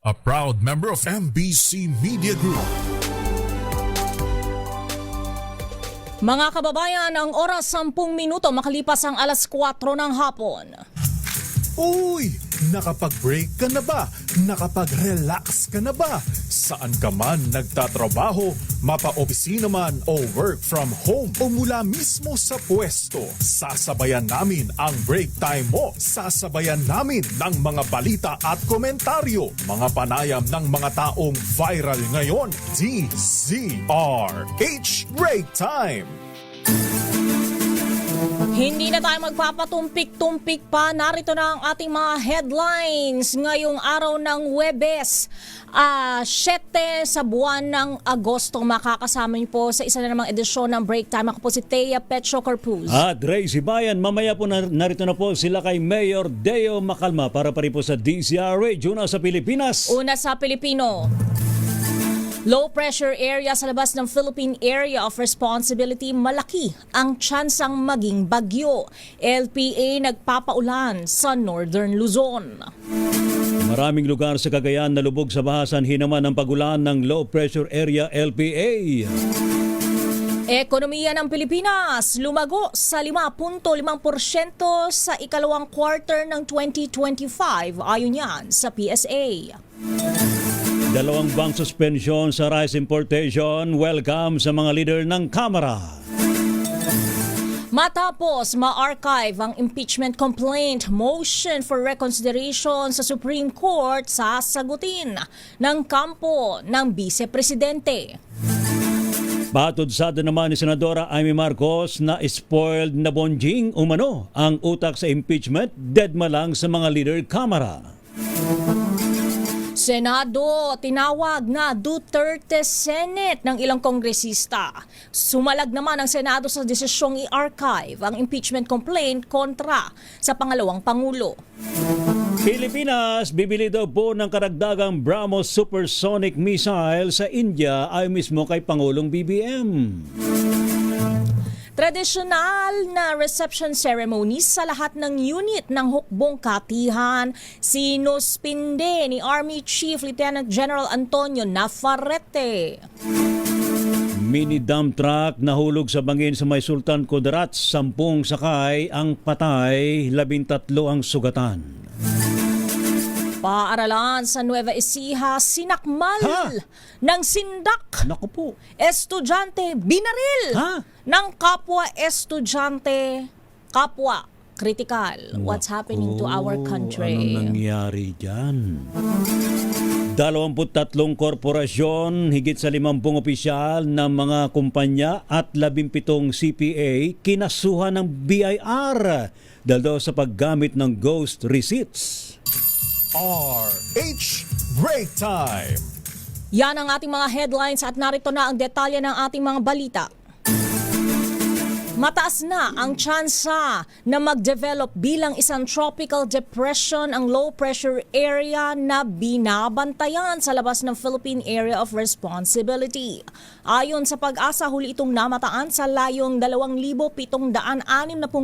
a proud member of MBC Media Group. Mga kababayan, ang oras 10 minuto makalipas ang alas 4 ng hapon. Uy! Nakapag-break ka na ba? Nakapag-relax ka na ba? Saan ka man nagtatrabaho, mapa-opisina man o work from home o mula mismo sa pwesto, sasabayan namin ang break time mo. Sasabayan namin ng mga balita at komentaryo, mga panayam ng mga taong viral ngayon. DZRH Break Time! Hindi na tayo magpapatumpik-tumpik pa. Narito na ang ating mga headlines ngayong araw ng Huwebes, 7 sa buwan ng Agosto. Makakasama niyo po sa isa na namang edisyon ng Break Time. Ako po si Thea Petro Corpuz. At Ray Sibayan, mamaya po narito na po sila kay Mayor Deo Macalma para pa rin po sa DZRH, una sa Pilipinas. Una sa Pilipino. Low pressure area sa labas ng Philippine Area of Responsibility, malaki ang tsansang maging bagyo. LPA nagpapaulan sa Northern Luzon. Maraming lugar sa Cagayan na lubog sa bahasan hinaman ng pagulan ng low pressure area LPA. Ekonomiya ng Pilipinas lumago sa 5.5% sa ikalawang quarter ng 2025 ayon yan sa PSA. 2 bank suspension sa rice importation, welcome sa mga leader ng Kamara. Matapos ma-archive ang impeachment complaint, motion for reconsideration sa Supreme Court sasagutin ng kampo ng Vice Presidente. Patudsada naman ni Senadora Amy Marcos na spoiled na bonjing umano ang utak sa impeachment, dedma lang sa mga leader Kamara. Senado, tinawag na Duterte Senate ng ilang kongresista. Sumalag naman ang Senado sa desisyong i-archive ang impeachment complaint kontra sa pangalawang Pangulo. Pilipinas, bibili daw po ng karagdagang BrahMos supersonic missile sa India ay mismo kay Pangulong BBM. Tradisyonal na reception ceremony sa lahat ng unit ng hukbong katihan, sinuspinde ni Army Chief Lieutenant General Antonio Navarrete. Mini dump truck nahulog sa bangin sa may Sultan Kudarat, 10 sakay ang patay, 13 ang sugatan. Paaralan sa Nueva Ecija, sinakmal ng sindak. Naku po. Estudyante, binaril ng kapwa estudyante, kapwa kritikal. What's happening to our country? Anong nangyari dyan? 23 korporasyon, higit sa 50 opisyal ng mga kumpanya at 17 CPA kinasuhan ng BIR dahil daw sa paggamit ng ghost receipts. RH Break Time! Yan ang ating mga headlines at narito na ang detalye ng ating mga balita. Mataas na ang tsansa na mag-develop bilang isang tropical depression ang low pressure area na binabantayan sa labas ng Philippine Area of Responsibility. Ayon sa Pag-asa, huli itong namataan sa layong 2,760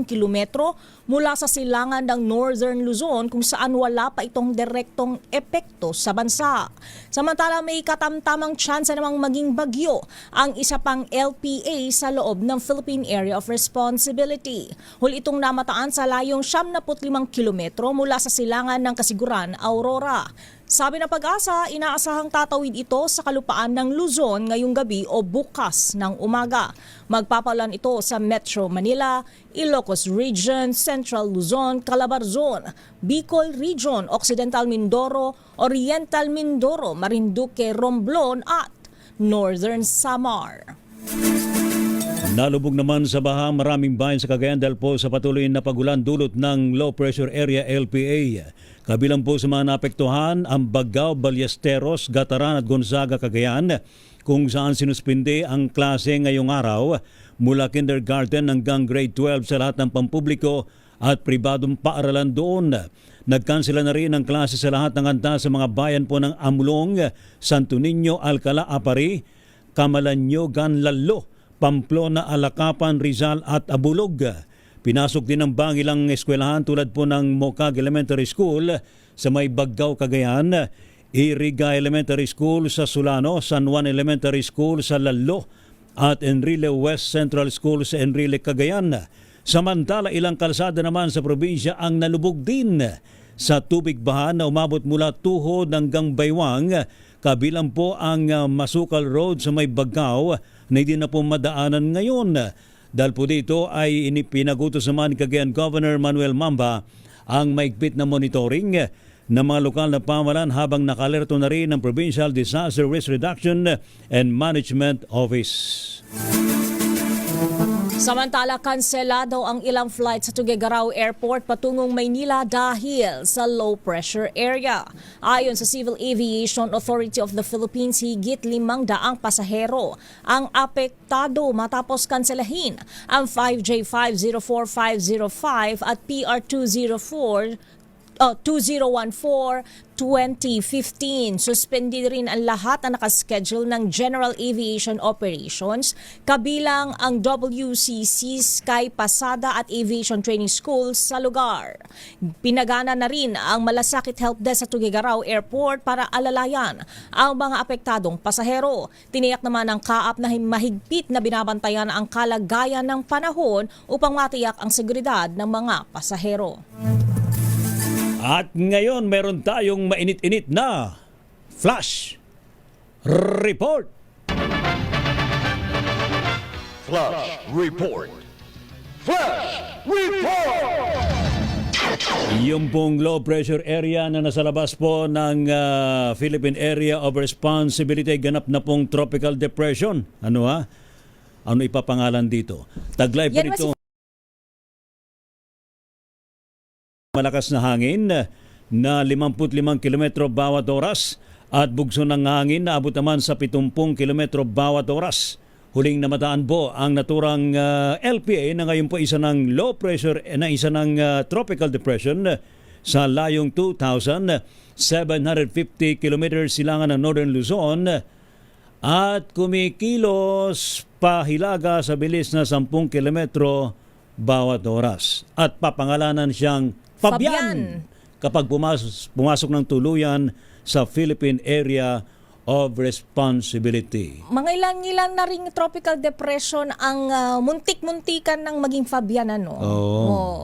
kilometro mula sa silangan ng Northern Luzon kung saan wala pa itong direktong epekto sa bansa. Samantala may katamtamang tsansa namang maging bagyo ang isa pang LPA sa loob ng Philippine Area of Responsibility. Huli itong namataan sa layong 75 kilometro mula sa silangan ng Kasiguran, Aurora. Sabi ng Pag-asa, inaasahang tatawid ito sa kalupaan ng Luzon ngayong gabi o bukas ng umaga. Magpapalan ito sa Metro Manila, Ilocos Region, Central Luzon, Calabarzon, Bicol Region, Occidental Mindoro, Oriental Mindoro, Marinduque, Romblon at Northern Samar. Nalubog naman sa baha maraming bayan sa Cagayan dahil po sa patuloy na pagulan dulot ng low pressure area LPA. Kabilang po sa mga naapektuhan ang Bagao, Ballesteros, Gataran at Gonzaga, Cagayan, kung saan sinuspinde ang klase ngayong araw mula kindergarten hanggang grade 12 sa lahat ng pampubliko at pribadong paaralan doon. Nagkansela na rin ang klase sa lahat ng handa sa mga bayan po ng Amlong, Santo Niño, Alcala, Apari, Camalanyo, Ganlalo, Pamplona, Alakapan, Rizal at Abulog. Pinasok din ng ilang eskwelahan tulad po ng Mocag Elementary School sa may Bagao, Cagayan. Iriga Elementary School sa Solano, San Juan Elementary School sa Lalo at Enrile West Central School sa Enrile, Cagayan. Samantala, ilang kalsada naman sa probinsya ang nalubog din sa tubig baha na umabot mula Tuhod hanggang Baywang, kabilang po ang Masukal Road sa may Bagao na hindi na po madaanan ngayon. Dahil po dito ay pinag-utos naman Cagayan Governor Manuel Mamba ang maigpit na monitoring ng mga lokal na pamahalaan habang nakalerto na rin ng Provincial Disaster Risk Reduction and Management Office. Samantala, kanselado ang ilang flight sa Tuguegarao Airport patungong Maynila dahil sa low pressure area. Ayon sa Civil Aviation Authority of the Philippines, higit 500 pasahero ang apektado matapos kanselahin ang 5J504505 at PR2014-2015. Suspended rin ang lahat na nakaschedule ng General Aviation Operations, kabilang ang WCC, Sky Pasada at Aviation Training School sa lugar. Pinagana na rin ang Malasakit Help Desk sa Tuguegarao Airport para alalayan ang mga apektadong pasahero. Tiniyak naman ng CAAP na mahigpit na binabantayan ang kalagayan ng panahon upang matiyak ang seguridad ng mga pasahero. At ngayon, meron tayong mainit-init na Flash Report. Flash Report. Flash Report! Yung pong low pressure area na nasa labas po ng Philippine Area of Responsibility, ganap na pong tropical depression. Ano ha? Ano ipapangalan dito? Taglay po Yan dito. Malakas na hangin na 55 kilometro bawat oras at bugso ng hangin na abot naman sa 70 kilometro bawat oras. Huling namataan po ang naturang LPA na ngayon po isa ng low pressure na isa ng tropical depression sa layong 2,750 kilometers silangan ng Northern Luzon at kumikilos pahilaga sa bilis na 10 kilometro bawat oras at papangalanan siyang Fabian kapag pumasok ng tuluyan sa Philippine Area of Responsibility. Mga ilang na ring tropical depression ang muntik-muntikan ng maging Fabian, ano?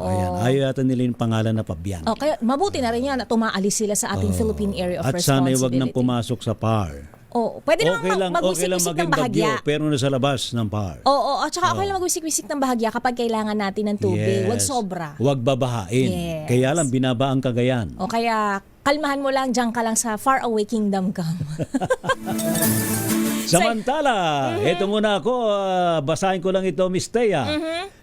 Ayan. Ayaw yata nila yung pangalan na Fabian. Kaya mabuti na rin yan na tumaalis sila sa ating Philippine Area of At sana Responsibility. wag nang pumasok sa PAR. Pwede Okay lang naman mag-wisik-wisik ng maging bagyo, bahagya. pero nasa labas ng PAR. At saka okay lang mag-wisik-wisik ng bahagya kapag kailangan natin ng tubig. Huwag sobra. Huwag babahain. Yes. Kaya lang binaba ang Cagayan. Kaya kalmahan mo lang, diyan ka lang sa faraway kingdom come. Samantala, ito muna ako, basahin ko lang ito, Miss Thea.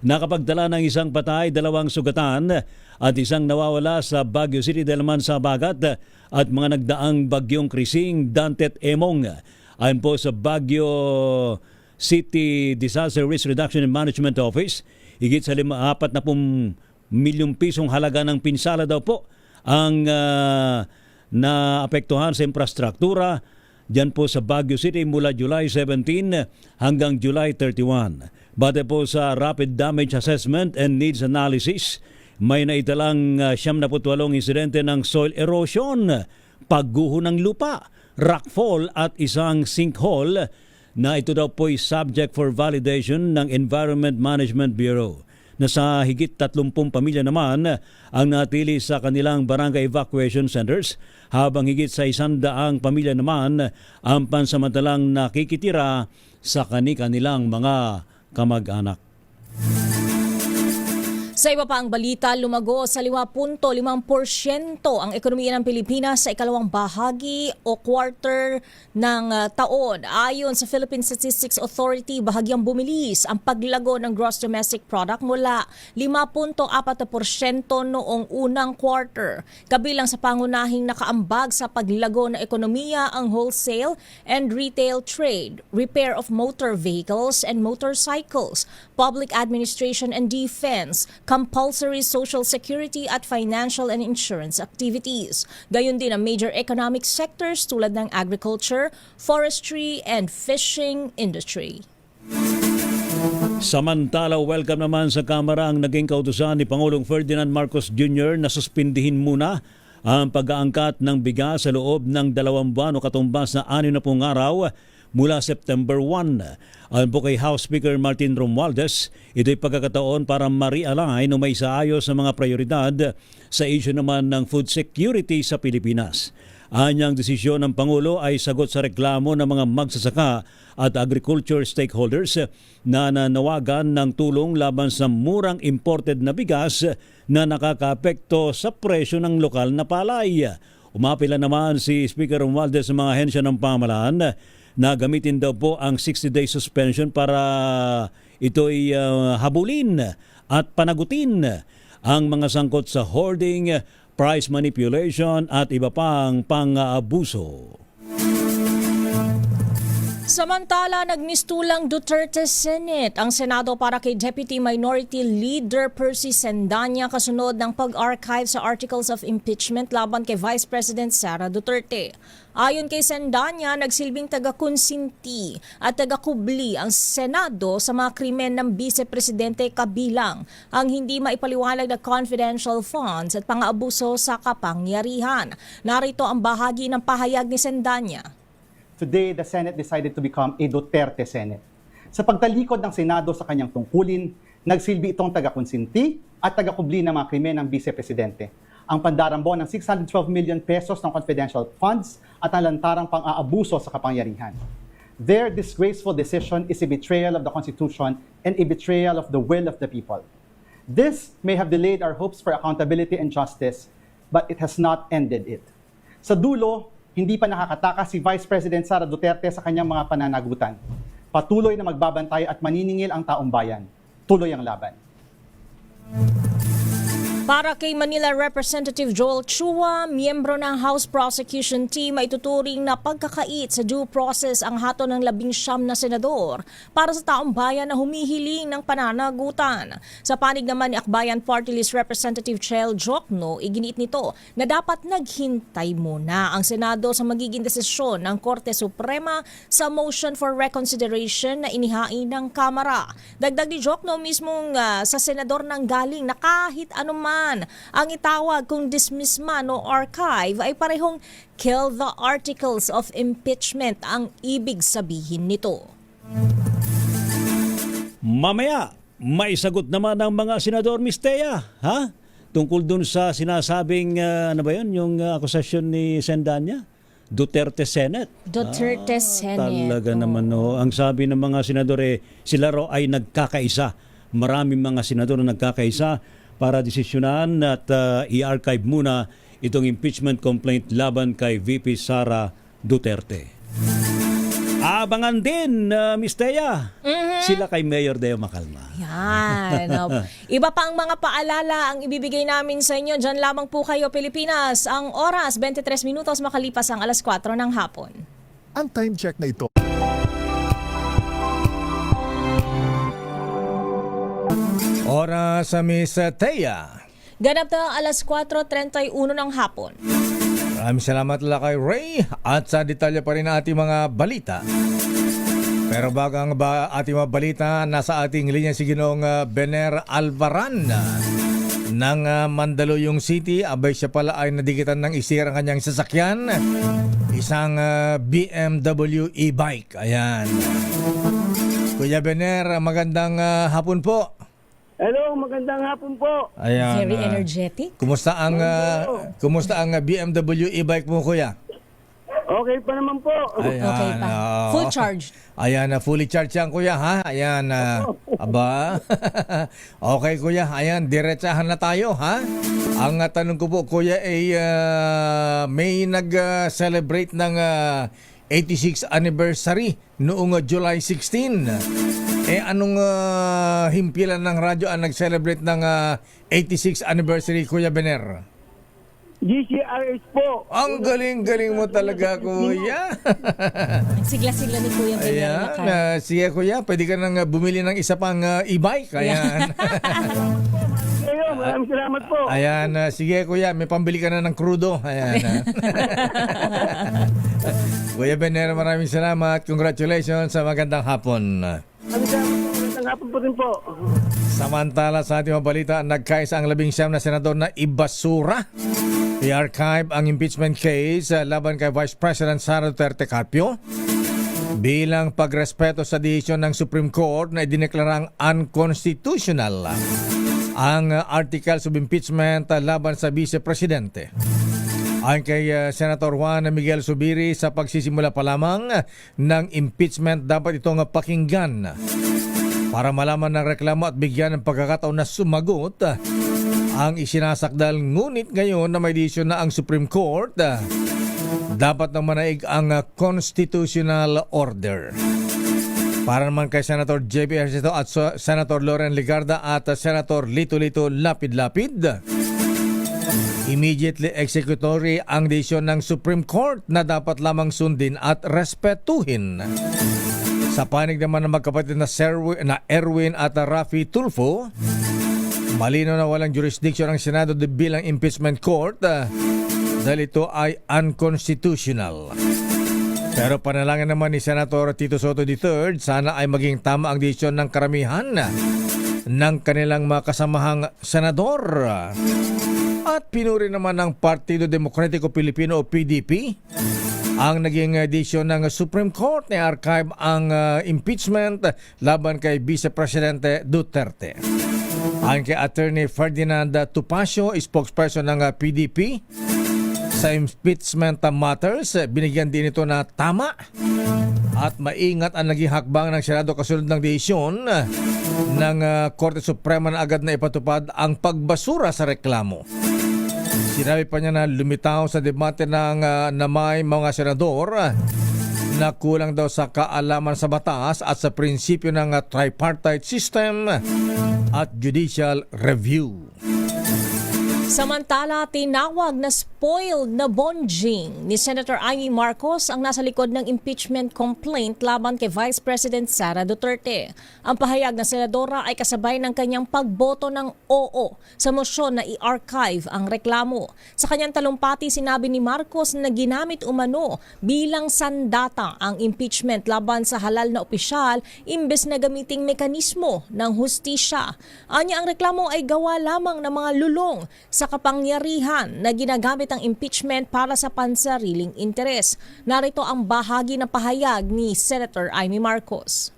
Nakapagdala ng isang patay, 2 sugatan at isang nawawala sa Baguio City dahil naman sa bagat at mga nagdaang bagyong Krising, Dante at Emong. Ayon po sa Baguio City Disaster Risk Reduction and Management Office, higit sa 40 milyong pisong halaga ng pinsala daw po ang naapektuhan sa infrastruktura diyan po sa Baguio City mula July 17 hanggang July 31. Bate po sa Rapid Damage Assessment and Needs Analysis, may naitalang 78 insidente ng soil erosion, pagguho ng lupa, rockfall at isang sinkhole na ito daw po ay subject for validation ng Environment Management Bureau. Nasa higit 30 pamilya naman ang natili sa kanilang barangay evacuation centers, habang higit sa 100 pamilya naman ang pansamantalang nakikitira sa kanilang mga kamag-anak. Sa iba pa ang balita, lumago sa 5.5% ang ekonomiya ng Pilipinas sa ikalawang bahagi o quarter ng taon. Ayon sa Philippine Statistics Authority, bahagyang bumilis ang paglago ng gross domestic product mula 5.4% noong unang quarter. Kabilang sa pangunahing nakaambag sa paglago ng ekonomiya ang wholesale and retail trade, repair of motor vehicles and motorcycles, public administration and defense, compulsory social security at financial and insurance activities. Gayon din ang major economic sectors tulad ng agriculture, forestry, and fishing industry. Samantala, welcome naman sa Kamara ang naging kautusan ni Pangulong Ferdinand Marcos Jr. na suspindihin muna ang pag-aangkat ng bigas sa loob ng 2 buwan o katumbas na 60 araw mula September 1. Ayon po kay House Speaker Martin Romualdez, ito'y pagkakataon para ma-realign o maisaayos sa mga prioridad sa issue naman ng food security sa Pilipinas. Anyang desisyon ng Pangulo ay sagot sa reklamo ng mga magsasaka at agriculture stakeholders na nanawagan ng tulong laban sa murang imported na bigas na nakakaapekto sa presyo ng lokal na palay. Umapila naman si Speaker Romualdez sa mga ahensya ng pamahalaan na gamitin daw po ang 60-day suspension para ito'y habulin at panagutin ang mga sangkot sa hoarding, price manipulation at iba pang pang-aabuso. Samantala, nagmistulang Duterte Senate ang Senado para kay Deputy Minority Leader Percy Sendanya kasunod ng pag-archive sa Articles of Impeachment laban kay Vice President Sara Duterte. Ayon kay Sendanya, nagsilbing taga-konsinti at taga-kubli ang Senado sa mga krimen ng Vice Presidente kabilang ang hindi maipaliwanag na confidential funds at pang-aabuso sa kapangyarihan. Narito ang bahagi ng pahayag ni Sendanya. Today, the Senate decided to become a Duterte Senate. Sa pagtalikod ng Senado sa kanyang tungkulin, nagsilbi itong taga-konsinti at taga-kubli ng mga krimen ng Vice Presidente. Ang pandarambo ng 612 million pesos ng confidential funds at ang lantarang pang-aabuso sa kapangyarihan. Their disgraceful decision is a betrayal of the Constitution and a betrayal of the will of the people. This may have delayed our hopes for accountability and justice, but it has not ended it. Sa dulo, hindi pa nakakatakas si Vice President Sara Duterte sa kanyang mga pananagutan. Patuloy na magbabantay at maniningil ang taong bayan. Tuloy ang laban. Para kay Manila Representative Joel Chua, miyembro ng House Prosecution Team ay tuturing na pagkakait sa due process ang hato ng 19 na senador para sa taong bayan na humihiling ng pananagutan. Sa panig naman ni Akbayan Party List Representative Chel Jokno, iginit nito na dapat naghintay muna ang Senado sa magiging desisyon ng Korte Suprema sa motion for reconsideration na inihain ng Kamara. Dagdag ni Jokno mismong sa senador nang galing na kahit anuman ang itawag kung dismiss man o archive ay parehong kill the articles of impeachment ang ibig sabihin nito. Mamaya, may sagot naman ng mga senador, Miss Thea, ha? Tungkol dun sa sinasabing, ano ba yun, yung akusasyon ni Sendanya? Duterte Senate. Duterte Senate. Talaga naman, no. Ang sabi ng mga senador, sila raw ay nagkakaisa. Maraming mga senador na nagkakaisa para desisyonan at i-archive muna itong impeachment complaint laban kay VP Sara Duterte. Abangan din, Miss Thea, sila kay Mayor Deo Macalma. Yan. Iba pa ang mga paalala ang ibibigay namin sa inyo. Diyan lamang po kayo, Pilipinas. Ang oras, 23 minutos makalipas ang 4:00 ng hapon. Ang time check na ito. Oras sa Miss Thea. Ganap na 4:31 ng hapon. Maraming salamat lang kay Ray at sa detalye pa rin ang ating mga balita. Pero bago ang ating mga balita, nasa ating linya si Ginoong Bener Alvaran ng Mandaluyong City. Abay siya pala ay nadikitan ng isir ang kanyang sasakyan. Isang BMW e-bike. Ayan. Kuya Bener, magandang hapon po. Hello, magandang hapon po. Ayan. Very energetic. Kumusta ang BMW e-bike mo, kuya? Okay pa naman po. Ayan, Okay pa. Full charge. Ayan, fully charged yan, kuya, ha? Ayan, aba. Okay, kuya. Ayan, diretsahan na tayo, ha? Ang tanong ko po, kuya, ay may nag-celebrate ng 86th anniversary noong July 16. Anong himpilan ng radyo ang nag-celebrate ng 86th anniversary, Kuya Bener? GCRS po. Ang galing-galing mo talaga, Kuya. Sigla-sigla ni Kuya Bener. Ayan, sige, Kuya, pwede ka nang bumili ng isa pang e-bike. Ayan. Hello, maraming salamat po. Ayan, sige, Kuya, may pambili ka na ng krudo. Ayan. Kuya Bener, maraming salamat. Congratulations sa magandang hapon. Maraming salamat po. Magandang hapon po rin po. Samantala sa ating mga balita, nagkaisa ang 19 na senador na ibasura i-archive ang impeachment case laban kay Vice President Sara Duterte Carpio bilang pagrespeto sa desisyon ng Supreme Court na idineklarang unconstitutional ang articles of impeachment laban sa Vice Presidente. Ayon kay Senator Juan Miguel Zubiri, sa pagsisimula pa lamang ng impeachment dapat itong pakinggan para malaman ng reklamo at bigyan ng pagkakataon na sumagot ang isinasakdal. Ngunit ngayon na may desisyon na ang Supreme Court, dapat na manaig ang constitutional order. Para naman kay Senator J.B. Ejercito at Senator Loren Ligarda at Senator Lito-Lito Lapid-Lapid, immediately executory ang desisyon ng Supreme Court na dapat lamang sundin at respetuhin. Sa panig naman ng magkapatid na Erwin at Rafi Tulfo, malino na walang jurisdiction ang Senado bilang impeachment court dahil ito ay unconstitutional. Pero panalangin naman ni Senator Tito Soto III, sana ay maging tama ang desisyon ng karamihan ng kanilang mga kasamahang senador. At pinuri naman ng Partido Demokratiko Pilipino o PDP ang naging desisyon ng Supreme Court na archive ang impeachment laban kay Vice Presidente Duterte. Ayon kay Attorney Ferdinand Tupacio, spokesperson ng PDP, sa impeachment matters, binigyan din ito na tama at maingat ang naging hakbang ng Senado kasunod ng desisyon ng Korte Suprema na agad na ipatupad ang pagbasura sa reklamo. Sinabi pa niya na lumitaw sa debate ng na may mga senador na kulang daw sa kaalaman sa batas at sa prinsipyo ng tripartite system at judicial review. Samantala, tinawag na spoiled na bonjing ni Senator Amy Marcos ang nasa likod ng impeachment complaint laban kay Vice President Sara Duterte. Ang pahayag ng senadora ay kasabay ng kanyang pagboto ng oo sa mosyon na i-archive ang reklamo. Sa kanyang talumpati, sinabi ni Marcos na ginamit umano bilang sandata ang impeachment laban sa halal na opisyal imbes na gamiting mekanismo ng hustisya. Anya, ang reklamo ay gawa lamang ng mga lulong sa kapangyarihan na ginagamit ang impeachment para sa pansariling interes. Narito ang bahagi ng pahayag ni Senator Amy Marcos.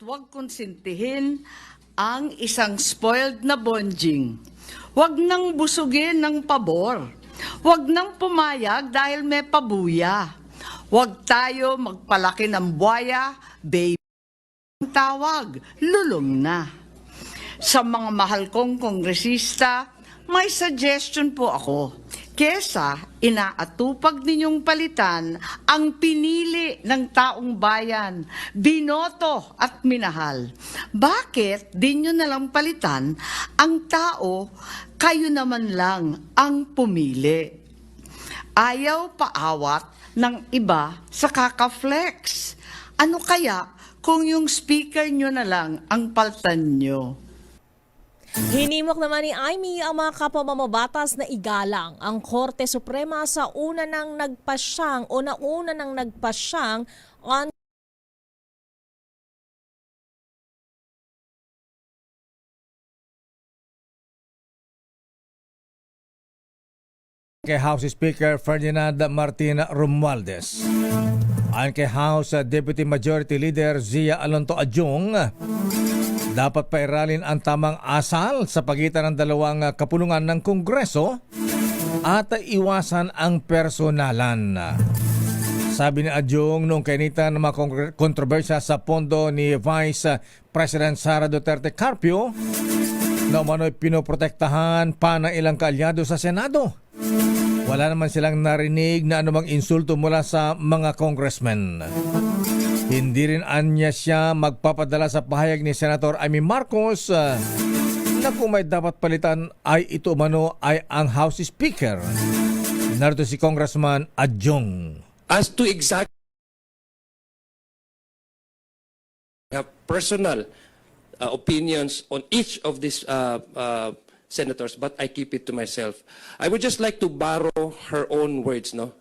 Huwag konsintihin ang isang spoiled na bonjing. Huwag nang busugin ng pabor. Huwag nang pumayag dahil may pabuya. Huwag tayo magpalaki ng buwaya, baby. Ang tawag, lulong na. Sa mga mahal kong kongresista, may suggestion po ako. Kesa inaatupag ninyong palitan ang pinili ng taong bayan, binoto at minahal. Bakit di nyo nalang palitan ang tao, kayo naman lang ang pumili? Ayaw paawat ng iba sa kaka-flex. Ano kaya kung yung speaker nyo na lang ang paltan nyo? Hinimok naman ni Amy ang mga kapamamabatas na igalang ang Korte Suprema sa nauna nang nagpasyang on Kay House Speaker Ferdinand Martin Romualdez. Ayon kay House Deputy Majority Leader Zia Alonto Adjong, dapat pairalin ang tamang asal sa pagitan ng dalawang kapulungan ng Kongreso at iwasan ang personalan. Sabi ni Adjong noong kainitan ng mga kontrobersya sa pondo ni Vice President Sara Duterte Carpio na umano'y pinoprotektahan pa ng ilang kaalyado sa Senado. Wala naman silang narinig na anumang insulto mula sa mga congressmen. Hindi rin anya siya magpapadala sa pahayag ni Senator Amy Marcos na kung may dapat palitan ay ito umano ay ang House Speaker. Narito si Congressman Adjong. As to exactly have personal opinions on each of these senators, but I keep it to myself. I would just like to borrow her own words, no?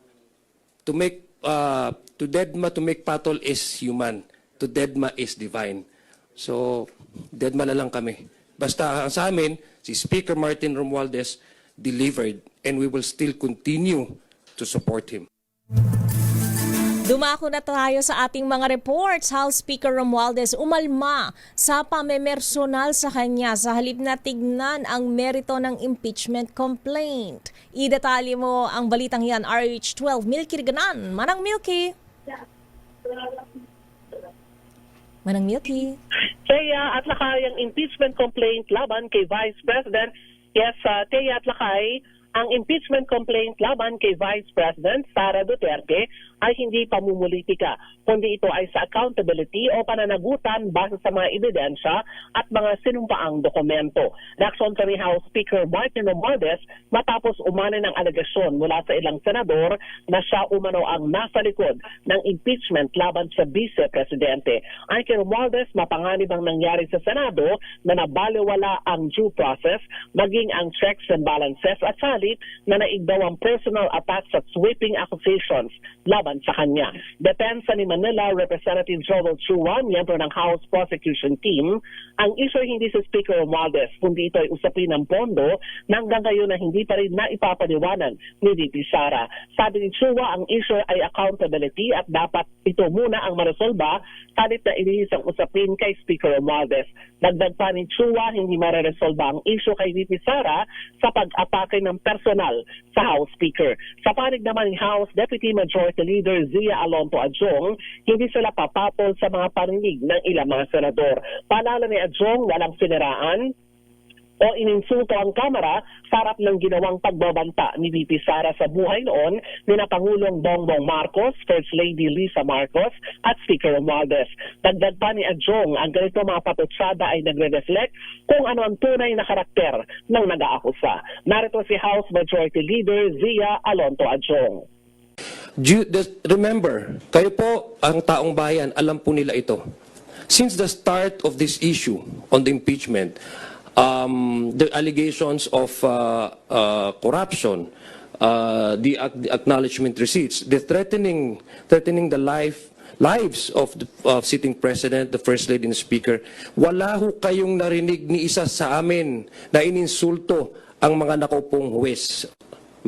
To make to Dedma, to make patol is human. To Dedma is divine. So, Dedma na lang kami. Basta sa amin, si Speaker Martin Romualdez, delivered, and we will still continue to support him. Dumako na tayo sa ating mga reports. House Speaker Romualdez umalma sa pamemersonal sa kanya sa halip na tignan ang merito ng impeachment complaint. Idetalye mo ang balitang yan, RH12. Milky Riganan. Manang Milky. Manang Milky. Teya at Lakay ang impeachment complaint laban kay Vice President. Yes, Teya at Lakay, ang impeachment complaint laban kay Vice President Sara Duterte ay hindi pamumulitika, kundi ito ay sa accountability o pananagutan base sa mga ebidensya at mga sinumpaang dokumento. Reaksyon sa ni House Speaker Martin Romualdez matapos umano ng alegasyon mula sa ilang senador na siya umano ang nasa likod ng impeachment laban sa Vice Presidente. Ay kay Romualdez, mapanganib ang nangyari sa Senado na nabaliwala ang due process, maging ang checks and balances at salit na naigdaw ang personal attacks at sweeping accusations laban sa kanya. Depensa ni Manila Representative Joel Chua, miyembro ng House Prosecution Team, ang issue hindi sa Speaker Romualdez, kundi ito ay usapin ng pondo na hanggang ngayon na hindi pa rin naipapaliwanan ni VP Sara. Sabi ni Chua, ang issue ay accountability at dapat ito muna ang maresolba salit na inihis ang usapin kay Speaker Romualdez. Dagdag pa ni Chua, hindi mareresolba ang issue kay VP Sara sa pag-atake ng personal sa House Speaker. Sa panig naman ni House Deputy Majority Leader Zia Alonto Adjong, hindi sila papatol sa mga parinig ng ilang mga senador. Paalala ni Adjong, walang siniraan o ininsulto ang Kamara sa harap ng ginawang pagbabanta ni VP Sara sa buhay noon ni na Pangulong Bongbong Marcos, First Lady Lisa Marcos at Speaker Romualdez. Dagdag pa ni Adjong, ang ganito mga patutsada ay nagre-reflect kung ano ang tunay na karakter ng nag-aakusa. Narito si House Majority Leader Zia Alonto Adjong. Remember, kayo po ang taong bayan, alam po nila ito. Since the start of this issue on the impeachment, the allegations of corruption, the acknowledgement receipts, the threatening the lives of the sitting president, the first lady and speaker, wala ho kayong narinig ni isa sa amin na ininsulto ang mga nakaupong huwes,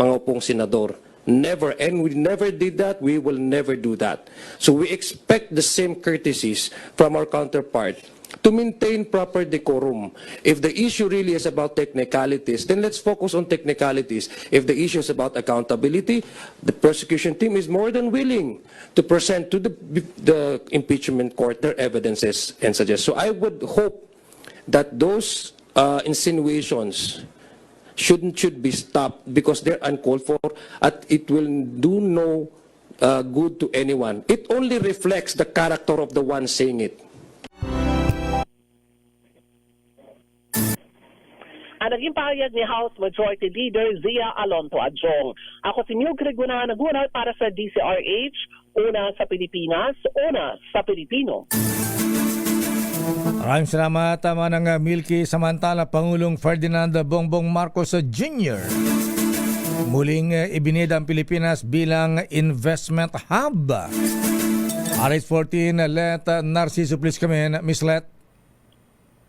mga upong senador. Never, and we never did that. We will never do that. So we expect the same courtesies from our counterpart to maintain proper decorum. If the issue really is about technicalities, then let's focus on technicalities. If the issue is about accountability, the prosecution team is more than willing to present to the impeachment court their evidences and suggest. So I would hope that those insinuations should be stopped because they're uncalled for at it will do no good to anyone. It only reflects the character of the one saying it. Ang naging pahayag ni House Majority Leader Zia Alonto Adjong. Ako si Milky Riganan, nagunay para sa DCRH, una sa Pilipinas, una sa Pilipino. Maraming salamat, Manang Milky. Samantala, Pangulong Ferdinand Bongbong Marcos Jr. muling ibinida ang Pilipinas bilang investment hub. RH14, Let Narciso, please come in. Miss Let.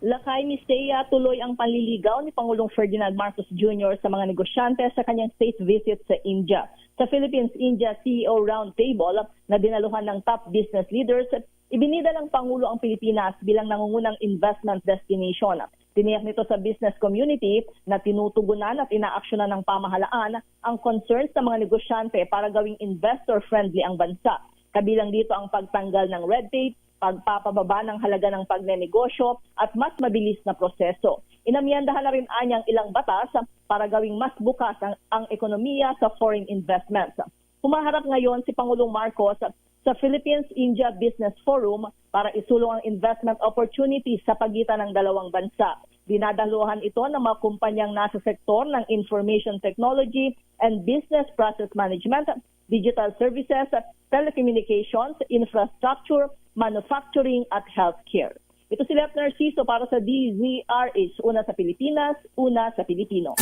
Lakay, Miss Thea, tuloy ang panliligaw ni Pangulong Ferdinand Marcos Jr. sa mga negosyante sa kanyang state visit sa India. Sa Philippines-India CEO Roundtable na dinaluhan ng top business leaders, ibinida ng Pangulo ang Pilipinas bilang nangungunang investment destination. Tiniyak nito sa business community na tinutugunan at inaaksyonan ng pamahalaan ang concerns ng mga negosyante para gawing investor-friendly ang bansa. Kabilang dito ang pagtanggal ng red tape, pagpapababa ng halaga ng pagnenegosyo at mas mabilis na proseso. Inamyandahan na rin anyang ilang batas para gawing mas bukas ang ekonomiya sa foreign investments. Humaharap ngayon si Pangulong Marcos sa Philippines-India Business Forum para isulong ang investment opportunities sa pagitan ng dalawang bansa. Dinadaluhan ito ng mga kumpanyang nasa sektor ng information technology and business process management, digital services, telecommunications, infrastructure, manufacturing at healthcare. Ito si Lieutenant Narciso para sa DZRH, una sa Pilipinas, una sa Pilipino.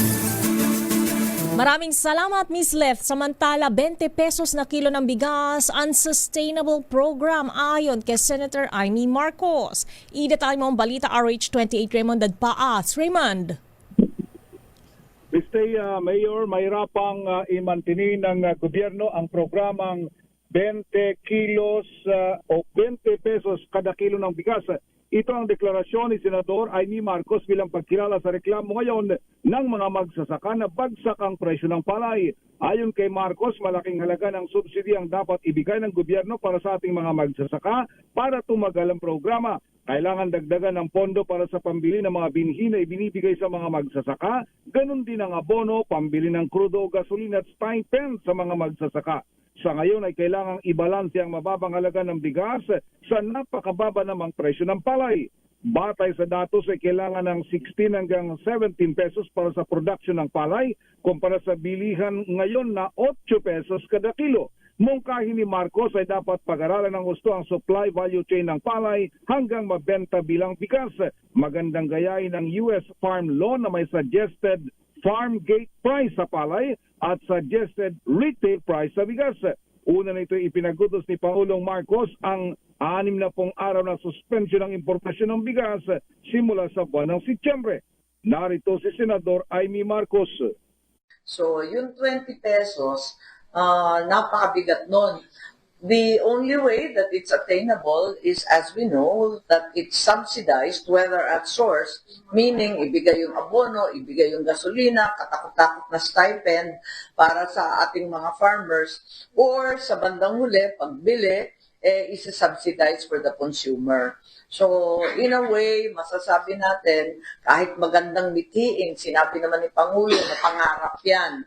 Maraming salamat, Miss Left. Samantala, 20 pesos na kilo ng bigas, unsustainable program ayon kay Senator Amy Marcos. Idetalye mo ang balita RH28 Raymond Dadpaas. Raymond. Mr. Mayor, mahirapang i-mantinin ng gobyerno ang programang 20 kilos o 20 pesos kada kilo ng bigas. Ito ang deklarasyon ni Senador Amy Marcos bilang pagkilala sa reklamo ngayon ng mga magsasaka na bagsak ang presyo ng palay. Ayon kay Marcos, malaking halaga ng subsidy ang dapat ibigay ng gobyerno para sa ating mga magsasaka para tumagal ang programa. Kailangan dagdagan ng pondo para sa pambili ng mga binhi na ibinibigay sa mga magsasaka. Ganon din ang abono, pambili ng krudo, gasolina at stipend sa mga magsasaka. Sa ngayon ay kailangang ibalanse ang mababang halaga ng bigas sa napakababa namang presyo ng palay. Batay sa datos ay kailangan ng 16 hanggang 17 pesos para sa production ng palay kumpara sa bilihan ngayon na 8 pesos kada kilo. Mungkahi ni Marcos ay dapat pag-aralan ng gusto ang supply value chain ng palay hanggang mabenta bilang bigas. Magandang gayahin ang US Farm Law na may suggested farm gate price sa palay at suggested retail price sa bigas. Una nito ipinagutos ni Pangulong Marcos ang 60 araw na suspension ng importasyon ng bigas simula sa buwan ng Setyembre. Narito si Senador Amy Marcos. So, yung 20 pesos, napakabigat nun. The only way that it's attainable is, as we know, that it's subsidized, whether at source, meaning ibigay yung abono, ibigay yung gasolina, katakot-takot na stipend para sa ating mga farmers, or sa bandang huli, pagbili, isa-subsidize for the consumer. So, in a way, masasabi natin, kahit magandang mithiin, sinabi naman ni Pangulo na pangarap yan,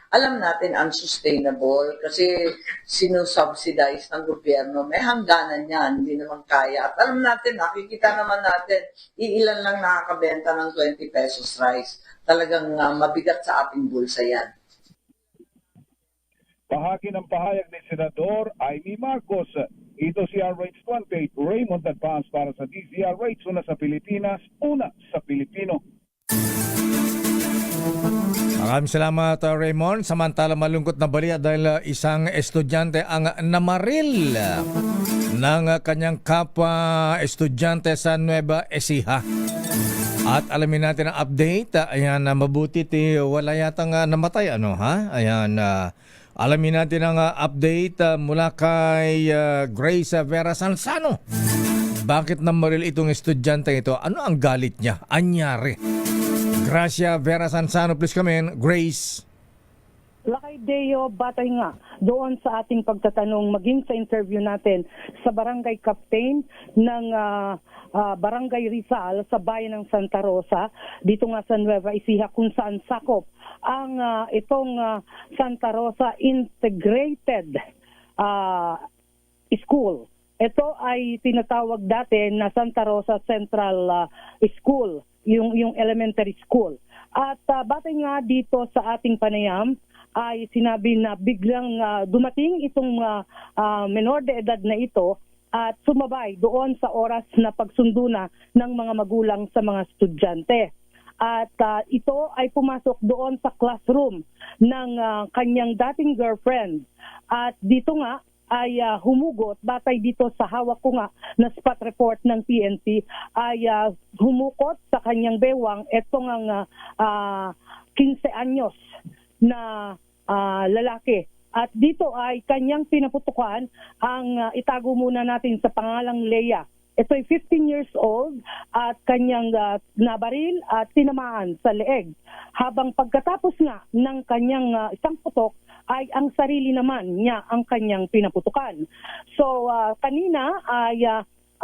alam natin unsustainable kasi sinusubsidize ng gobyerno. May hangganan yan, hindi naman kaya. At alam natin, nakikita naman natin, iilan lang nakakabenta ng 20 pesos rice. Talagang mabigat sa ating bulsa yan. Bahagi ng pahayag ni Senador Amy Marcos. Ito si RH28 Raymond Advance para sa DZRH, una sa Pilipinas, una sa Pilipino. Maraming salamat, Raymond. Samantala, malungkot na balita dahil isang estudyante ang namaril ng kanyang kapwa estudyante sa Nueva Ecija. At alamin natin ang update. Ayan, mabuti wala yatang namatay. Ayan, alamin natin ang update mula kay Grace Vera Sansano. Bakit namaril itong estudyante ito? Ano ang galit niya? Anyari? Gracia Vera Sansano, please come in. Grace. Lakay Deo, batay nga doon sa ating pagtatanong maging sa interview natin sa barangay captain ng Barangay Rizal sa bayan ng Santa Rosa, dito nga sa Nueva Ecija kung saan sakop ang itong Santa Rosa Integrated School. Ito ay tinatawag dati na Santa Rosa Central School, yung elementary school. At batay nga dito sa ating panayam ay sinabi na biglang dumating itong menor de edad na ito at sumabay doon sa oras na pagsundo na ng mga magulang sa mga estudyante. At ito ay pumasok doon sa classroom ng kanyang dating girlfriend. At dito nga ay humugot, batay dito sa hawak ko nga na spot report ng PNP, ay humukot sa kanyang bewang itong ang 15 anyos na lalaki. At dito ay kanyang pinaputukan ang itago muna natin sa pangalang Leia. Ito ay 15 years old at kanyang nabaril at tinamaan sa leeg. Habang pagkatapos nga ng kanyang isang putok, ay ang sarili naman niya ang kanyang pinaputukan. So kanina ay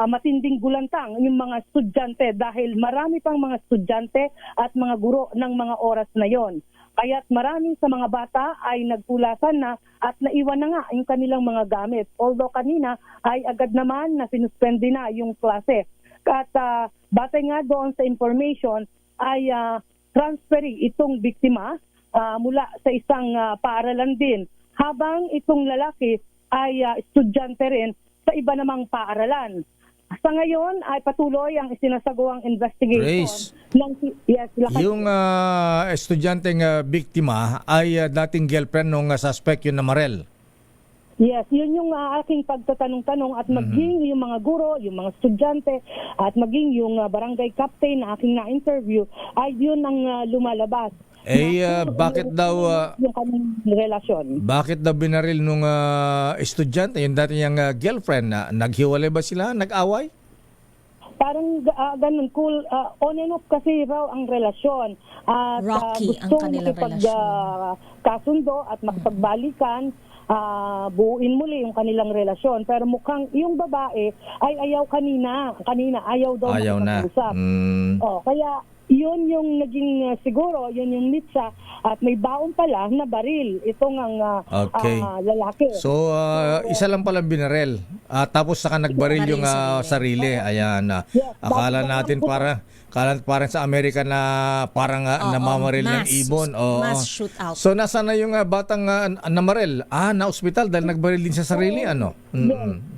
matinding gulantang yung mga estudyante dahil marami pang mga estudyante at mga guro ng mga oras na yon. Kaya't marami sa mga bata ay nagpulasan na at naiwan na nga yung kanilang mga gamit. Although kanina ay agad naman na sinuspende na yung klase. At batay nga doon sa information ay transferi itong biktima mula sa isang paaralan din. Habang itong lalaki ay estudyante rin sa iba namang paaralan. Sa ngayon ay patuloy ang isinasagawang investigation. Yung estudyanteng biktima ay dating girlfriend ng suspect yung namarel. Yes, yun yung aking pagtatanong-tanong at maging yung mga guro, yung mga estudyante at maging yung barangay captain na aking na-interview ay yun ang lumalabas. Bakit daw Yung kanyang relasyon. bakit daw binaril nung estudyante, yung dati niyang girlfriend, na naghiwalay ba sila, nag-away? Parang ganun, cool, on and off kasi raw ang relasyon. At Rocky ang gusto kanilang relasyon. kasundo at makipagbalikan, buuin muli yung kanilang relasyon. Pero mukhang yung babae ay ayaw kanina ayaw daw Ayaw na. makipag-usap. Kaya yun yung naging siguro, yun yung mitsa at may baon pala na baril. Itong ang Okay. lalaki. So, isa lang pala binaril. Tapos saka nagbaril yung sarili. Ayan. Akala natin parang sa Amerika na parang namamaril ng ibon. Mass shootout. So, nasa na yung batang namaril? Na ospital dahil nagbaril din sa sarili? Ano?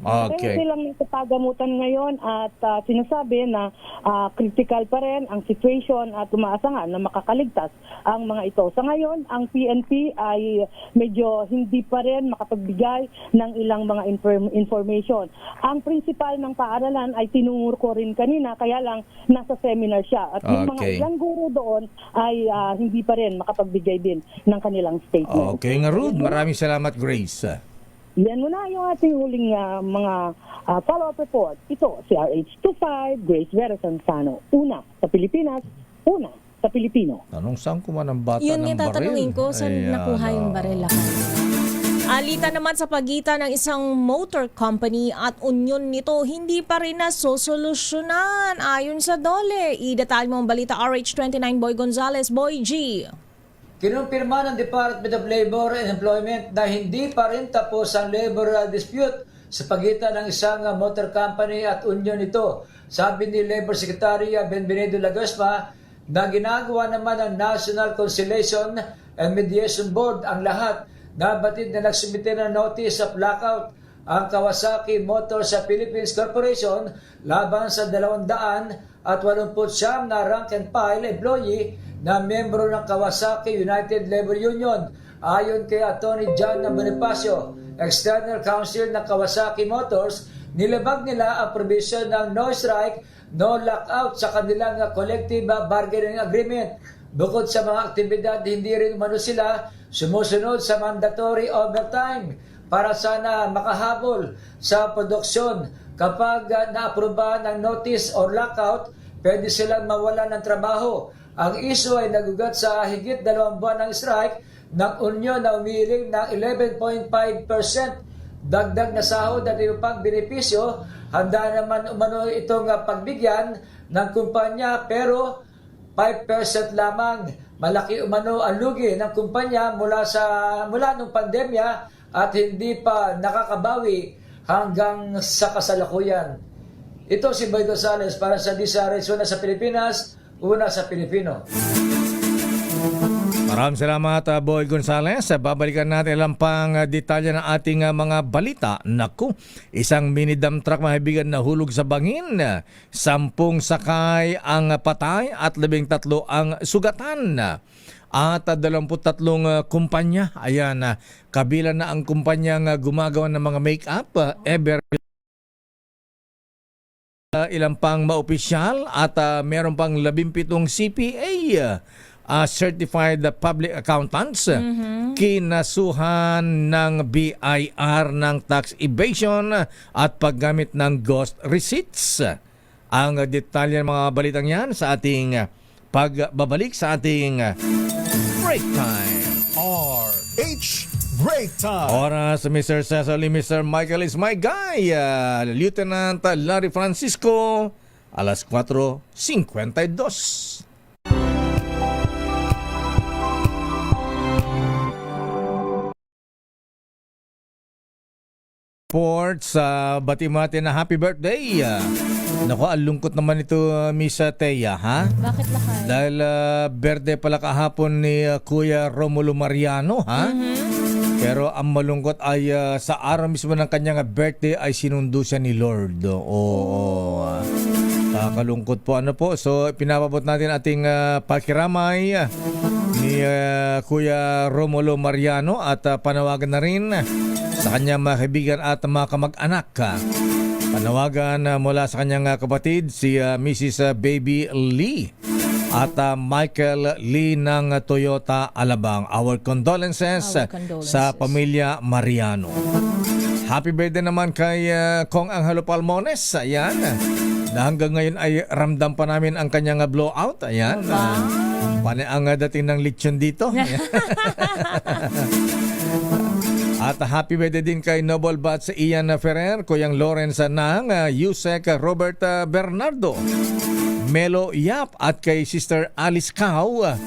Okay. Kaya silang natapagamutan ngayon at sinasabi na critical pa rin ang situation at umaasa nga na makakaligtas ang mga ito. Sa ngayon, ang PNP ay medyo hindi pa rin makapagbigay ng ilang mga information. Ang principal ng paaralan ay tinungur ko rin kanina, kaya lang nasa seminar siya. At yung mga ilang guro doon ay hindi pa rin makapagbigay din ng kanilang statement. Okay nga, Ruth. Maraming salamat, Grace. Yan muna yung ating huling mga follow-up report. Ito, si RH25, Grace Vera Sanzano. Una sa Pilipinas, una sa Pilipino. Tanong saan kuman ang bata Yun ng yung tatanungin ko, saan nakuha yung baril ako? Alita naman sa pagitan ng isang motor company at union nito, hindi pa rin nasosolusyonan ayon sa DOLE. Idetalye mo ang balita, RH29 Boy Gonzales. Boy G. Kinumpirma ng Department of Labor and Employment na hindi pa rin tapos ang labor dispute sa pagitan ng isang motor company at union nito. Sabi ni Labor Secretary Benvenido Lagosma na ginagawa naman ng National Conciliation and Mediation Board ang lahat. Nabatid na nagsumite ng notice of blackout ang Kawasaki Motors sa Philippines Corporation laban sa 289 na rank and file employee na membro ng Kawasaki United Labor Union. Ayon kay Attorney John Bonifacio, External Counsel ng Kawasaki Motors, nilabag nila ang provision ng no strike, no lockout sa kanilang collective bargaining agreement. Bukod sa mga aktibidad, hindi rin umano sila sumusunod sa mandatory overtime para sana makahabol sa produksyon. Kapag naaprubahan ng notice or lockout, pwede silang mawala ng trabaho. Ang issue ay nagugat sa higit 2 buwan ng strike ng union na umiiling ng 11.5%. Dagdag na sahod at iba pang benepisyo, handa naman umano itong pagbigyan ng kumpanya pero 5% lamang. Malaki umano ang lugi ng kumpanya mula nung pandemya at hindi pa nakakabawi hanggang sa kasalukuyan. Ito si Boy Gonzales para sa DZRH, una sa Pilipinas, una sa Pilipino. Maraming salamat, Boy Gonzales. Babalikan natin lang pang detalye ng ating mga balita. Naku, isang mini dump truck mahibigan na hulog sa bangin. 10 sakay ang patay at 13 ang sugatan. At 23 kumpanya. Ayan, kabilang na ang kumpanyang gumagawa ng mga make-up, Ever. Ilang pang maopisyal at meron pang 17 CPA. Certified Public Accountants, kinasuhan ng BIR ng tax evasion at paggamit ng ghost receipts. Ang detalye ng mga balitang yan sa ating pagbabalik sa ating break time. RH Break Time. Oras, Mr. Cecily, Mr. Michael is my guy. Lieutenant Larry Francisco, alas 4:52. Sports, bati-mati na happy birthday. Naku, ang lungkot naman ito, Miss Teya, ha? Bakit lakay? Dahil birthday pala kahapon ni Kuya Romulo Mariano, ha? Pero ang malungkot ay sa araw mismo ng kanyang birthday ay sinundo siya ni Lord. Oo. Kakalungkot po. Ano po? So, pinapabot natin ating pakiramay ni ni Kuya Romulo Mariano at panawagan na rin sa kanyang mga kaibigan at mga kamag-anak. Panawagan mula sa kanyang kapatid si Mrs. Baby Lee at Michael Lee ng Toyota Alabang. Our condolences sa pamilya Mariano. Happy birthday naman kay Kong Angelo Palmones. Ayan. Na hanggang ngayon ay ramdam pa namin ang kanyang blowout. Ayan. Pane ang dating ng lechon dito. At happy birthday din kay Noble Bats Ian Ferrer, Kuyang Lawrence ng Yusek Robert Bernardo, Melo Yap at kay Sister Alice Cao,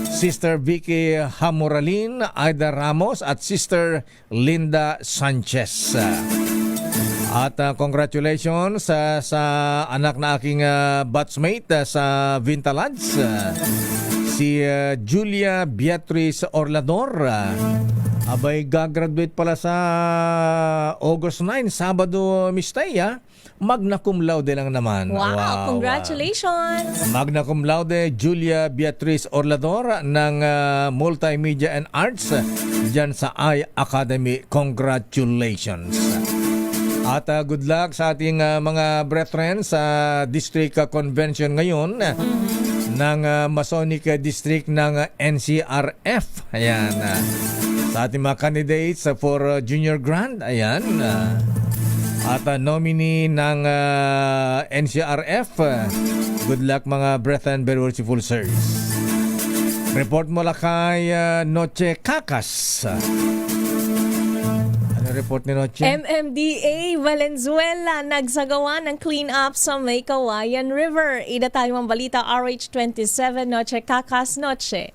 Sister Vicky Hamuralin, Aida Ramos at Sister Linda Sanchez. At congratulations sa anak na aking batchmate sa Vintalage, si Julia Beatrice Orlador. Abay, gagraduate pala sa August 9, Sabado, Miss Taya. Magna cum laude lang naman. Wow, congratulations! Magna cum laude, Julia Beatrice Orlador ng Multimedia and Arts dyan sa I Academy. Congratulations! At good luck sa ating mga brethren sa District Convention ngayon ng Masonic District ng NCRF. Ayan. Sa ating mga candidates for Junior Grand. Ayan. At nominee ng NCRF. Good luck mga brethren, very worshipful sirs. Report mo lang kay Noche Cacas. Ano report ni Noche? MMDA Valenzuela nagsagawa ng clean up sa May Kawayan River. Ida tayo ang balita, RH27 Noche Cacas. Noche.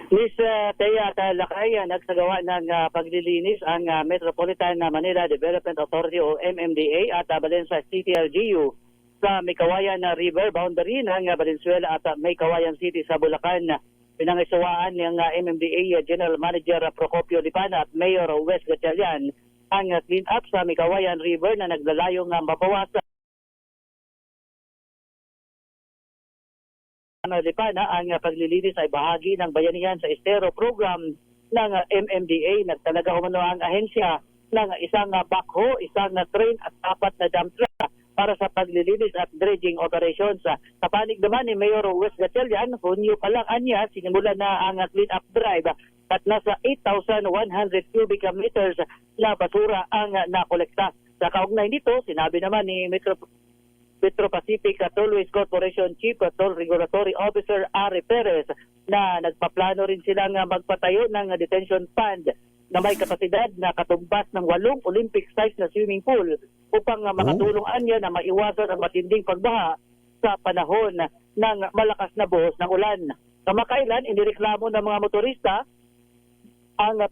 Miss Thea Talakay, nagsagawa ng paglilinis ang Metropolitan Manila Development Authority o MMDA at Valencia City LGU sa Mikawayan River boundary ng Valenzuela at Mikawayan City sa Bulacan. Pinangisawaan ng MMDA General Manager Procopio Lipana at Mayor Wes Gatchalian ang clean up sa Mikawayan River na naglalayong mabawasan Lipana. Ang paglilinis ay bahagi ng bayanihan sa estero program ng MMDA. Nagtalaga umano ang ahensya ng isang backhoe, isang train at 4 na dump truck para sa paglilinis at dredging operations. Sa panig naman ni Mayor Wes Gatchalian, Hunyo pa lang anya, sinimula na ang clean up drive at nasa 8,100 cubic meters na basura ang nakolekta. Sa kaugnay nito, sinabi naman ni Metro Pacific Tollways Corporation Chief Toll Regulatory Officer Ari Perez na nagpaplano rin silang magpatayo ng detention pond na may kapasidad na katumbas ng 8 Olympic-size na swimming pool upang makatulong anya na maiwasan ang matinding pagbaha sa panahon ng malakas na buhos ng ulan. Kamakailan, inireklamo ng mga motorista ang 7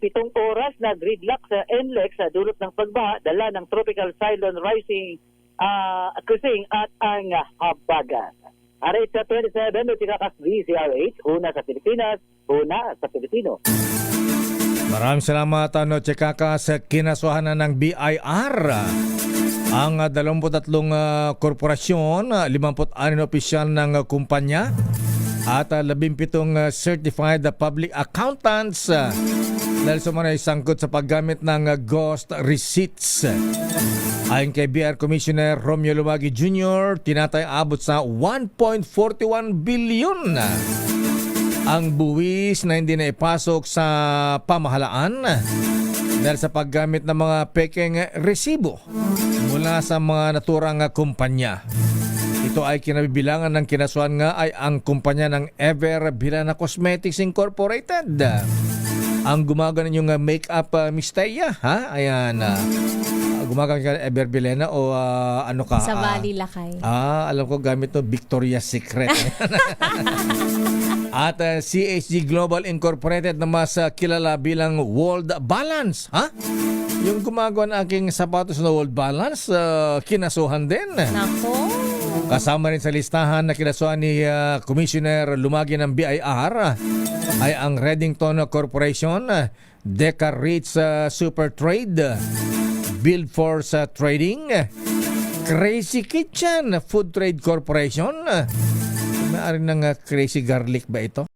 oras na gridlock sa NLEX sa dulot ng pagbaha, dala ng tropical cyclone rising cruising at ang habagat. RH27, Notikakas DCRH, una sa Pilipinas, una sa Pilipino. Maraming salamat, Noche Cacas. Kinasuhan na ng BIR ang 23 korporasyon, 56 opisyal ng kumpanya at 17 certified public accountants dahil sa mga sangkot sa paggamit ng ghost receipts. Ayon kay BIR Commissioner Romeo Lumagi Jr., tinatay abot sa 1.41 bilyon ang buwis na hindi na ipasok sa pamahalaan dahil sa paggamit ng mga pekeng resibo mula sa mga naturang kumpanya. Ito ay kinabibilangan ng kinasuhan nga ay ang kumpanya ng Ever Bilana Cosmetics Incorporated. Ang gumagawa yung make-up Misteya, ha? Ayan. Gumagawa ka Ever Bilena o ano ka? Sa Bali Lakay. Alam ko gamit no Victoria's Secret. At CHG Global Incorporated na mas kilala bilang World Balance, ha? Yung gumagawa ng aking sapatos na World Balance, kinasuhan din. Nako. Kasama rin sa listahan na kinasuhan ni Commissioner Lumagi ng BIR ay ang Reddington Corporation, Deca Reeds Super Trade, Build Force Trading, Crazy Kitchen Food Trade Corporation. Maaari ng Crazy Garlic ba ito?